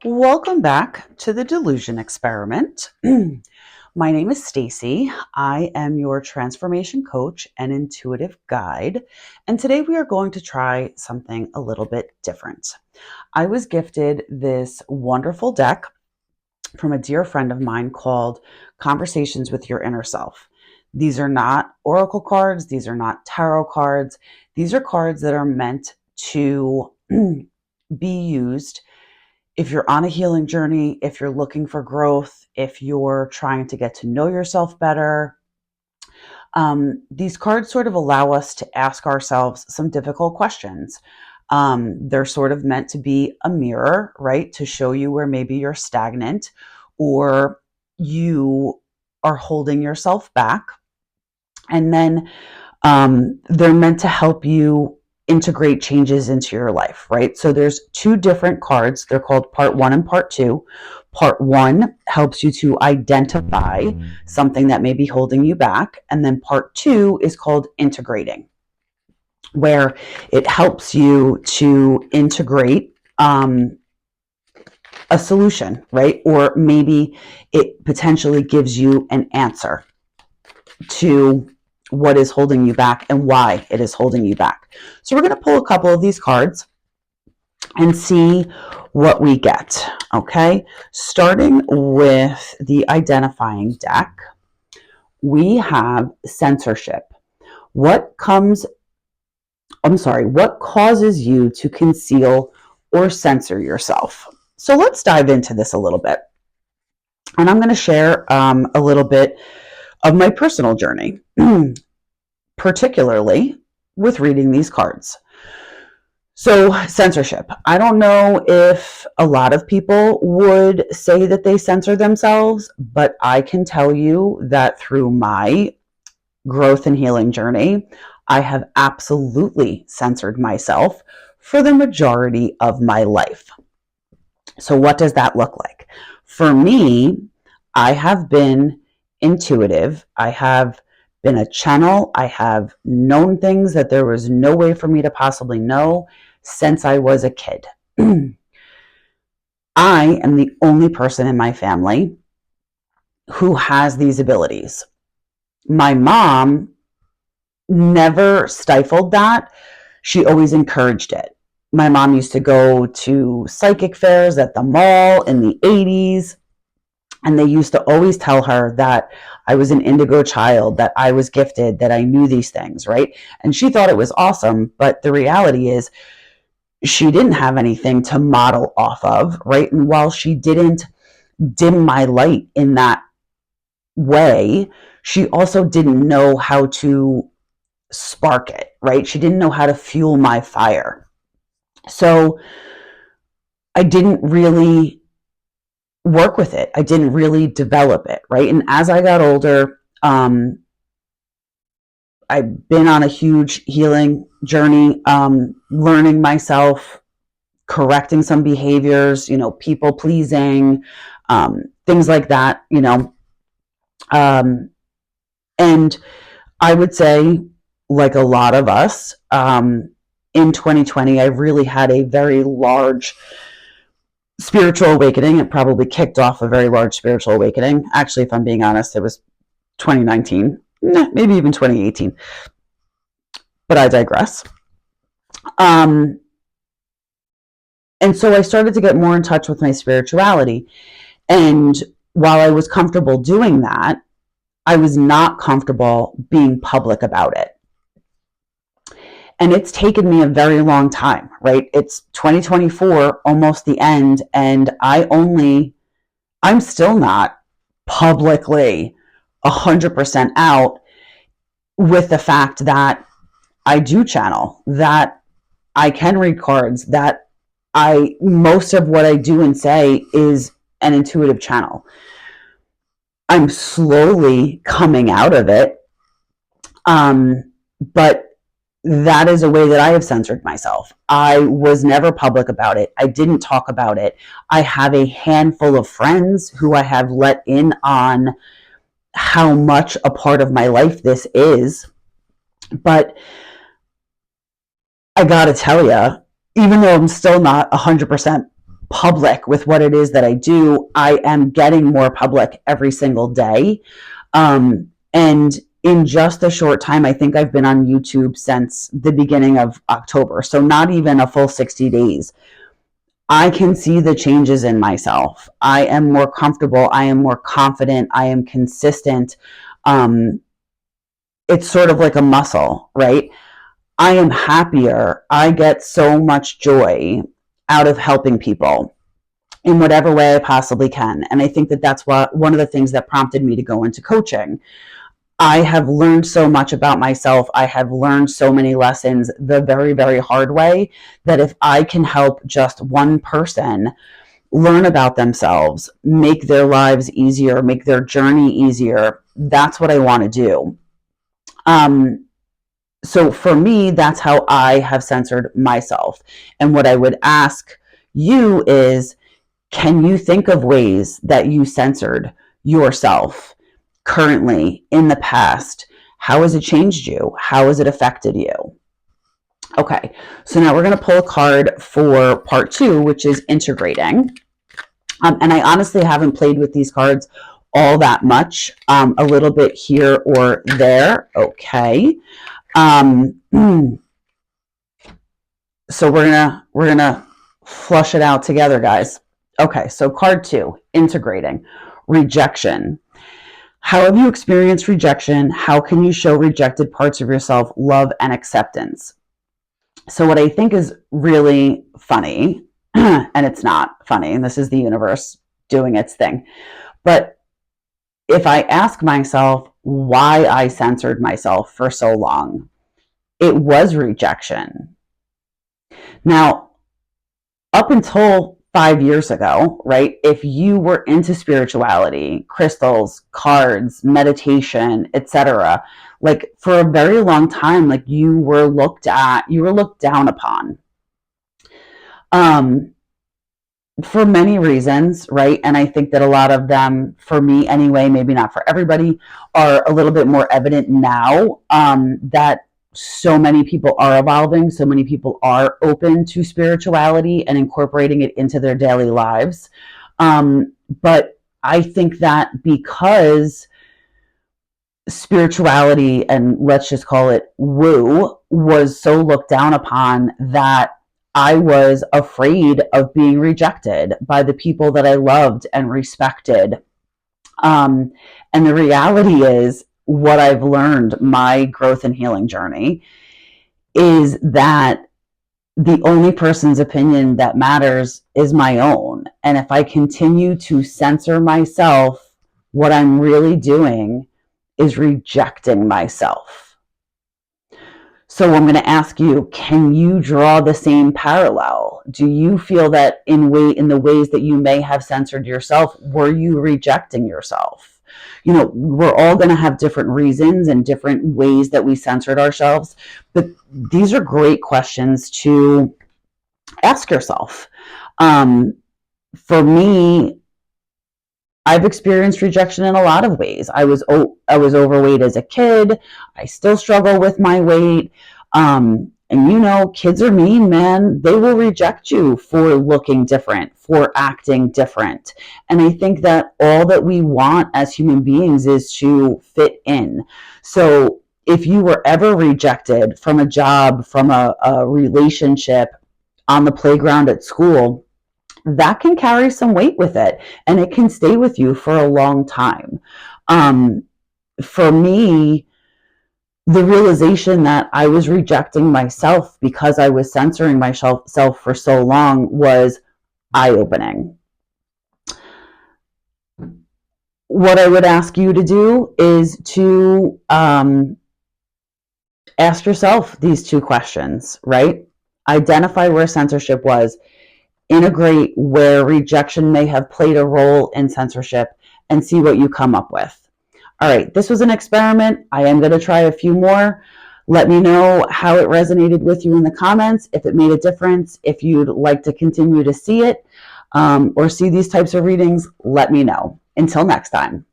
Welcome back to the Delusion Experiment. My name is Stacy. I am your transformation coach and intuitive guide. And today we are going to try something a little bit different. I was gifted this wonderful deck from a dear friend of mine called Conversations with Your Inner Self. These are not oracle cards. These are not tarot cards. These are cards that are meant to be used if you're on a healing journey, if you're looking for growth, if you're trying to get to know yourself better. These cards sort of allow us to ask ourselves some difficult questions. They're sort of meant to be a mirror, right? To show you where maybe you're stagnant or you are holding yourself back. And then they're meant to help you integrate changes into your life, right? So there's two different cards. They're called part 1 and part 2. Part 1 helps you to identify something that may be holding you back. And then part 2 is called integrating, where it helps you to integrate a solution, right? Or maybe it potentially gives you an answer to what is holding you back and why it is holding you back. So we're going to pull a couple of these cards and see what we get. Okay, starting with the identifying deck, we have censorship. What causes you to conceal or censor yourself? So let's dive into this a little bit. And I'm going to share a little bit of my personal journey, particularly with reading these cards. So censorship. I don't know if a lot of people would say that they censor themselves, but I can tell you that through my growth and healing journey, I have absolutely censored myself for the majority of my life. So what does that look like? For me, I have been intuitive. I have been a channel. I have known things that there was no way for me to possibly know since I was a kid. I am the only person in my family who has these abilities. My mom never stifled that. She always encouraged it. My mom used to go to psychic fairs at the mall in the 80s. And they used to always tell her that I was an indigo child, that I was gifted, that I knew these things, right? And she thought it was awesome. But the reality is she didn't have anything to model off of, right? And while she didn't dim my light in that way, she also didn't know how to spark it, right? She didn't know how to fuel my fire. So I didn't really work with it. I didn't really develop it, right? And as I got older, I've been on a huge healing journey, learning myself, correcting some behaviors, people pleasing, things like that, and I would say, like a lot of us, in 2020, I really had a very large spiritual awakening. It probably kicked off a very large spiritual awakening. Actually, if I'm being honest, it was 2019, maybe even 2018. But I digress. And so I started to get more in touch with my spirituality. And while I was comfortable doing that, I was not comfortable being public about it. And it's taken me a very long time, right? It's 2024, almost the end, and I'm still not publicly 100% out with the fact that I do channel, that I can read cards, that most of what I do and say is an intuitive channel. I'm slowly coming out of it, but that is a way that I have censored myself. I was never public about it. I didn't talk about it. I have a handful of friends who I have let in on how much a part of my life this is. But I gotta tell you, even though I'm still not 100% public with what it is that I do. I am getting more public every single day. And in just a short time, I think I've been on YouTube since the beginning of October, so not even a full 60 days. I can see the changes in myself. I am more comfortable. I am more confident. I am consistent. It's sort of like a muscle, right? I am happier. I get so much joy out of helping people in whatever way I possibly can. And I think that that's one of the things that prompted me to go into coaching. I have learned so much about myself. I have learned so many lessons the very, very hard way, that if I can help just one person learn about themselves, make their lives easier, make their journey easier, that's what I want to do. So for me, that's how I have censored myself. And what I would ask you is, can you think of ways that you censored yourself currently, in the past? How has it changed you? How has it affected you? Okay, so now we're going to pull a card for part 2, which is integrating. And I honestly haven't played with these cards all that much, a little bit here or there. Okay. So we're gonna flush it out together, guys. Okay, so card 2, integrating, rejection. How have you experienced rejection? How can you show rejected parts of yourself love and acceptance? So what I think is really funny, and it's not funny, and this is the universe doing its thing, but if I ask myself why I censored myself for so long, it was rejection. Now, up until 5 years ago, right, if you were into spirituality, crystals, cards, meditation, etc., like for a very long time, like you were looked down upon. For many reasons, right? And I think that a lot of them, for me anyway, maybe not for everybody, are a little bit more evident now, that so many people are evolving, so many people are open to spirituality and incorporating it into their daily lives. But I think that because spirituality, and let's just call it woo, was so looked down upon, that I was afraid of being rejected by the people that I loved and respected. And the reality is, what I've learned, my growth and healing journey, is that the only person's opinion that matters is my own. And if I continue to censor myself, what I'm really doing is rejecting myself. So I'm going to ask you, can you draw the same parallel? Do you feel that in the ways that you may have censored yourself, were you rejecting yourself? You know, we're all going to have different reasons and different ways that we censored ourselves, but these are great questions to ask yourself. For me, I've experienced rejection in a lot of ways. I was overweight as a kid. I still struggle with my weight. And you know, kids are mean, man. They will reject you for looking different, for acting different. And I think that all that we want as human beings is to fit in. So if you were ever rejected from a job, from a relationship, on the playground at school, that can carry some weight with it, and it can stay with you for a long time. For me, the realization that I was rejecting myself because I was censoring myself for so long was eye-opening. What I would ask you to do is to ask yourself these 2 questions, right? Identify where censorship was, integrate where rejection may have played a role in censorship, and see what you come up with. All right, this was an experiment. I am going to try a few more. Let me know how it resonated with you in the comments, if it made a difference. If you'd like to continue to see it or see these types of readings, let me know. Until next time.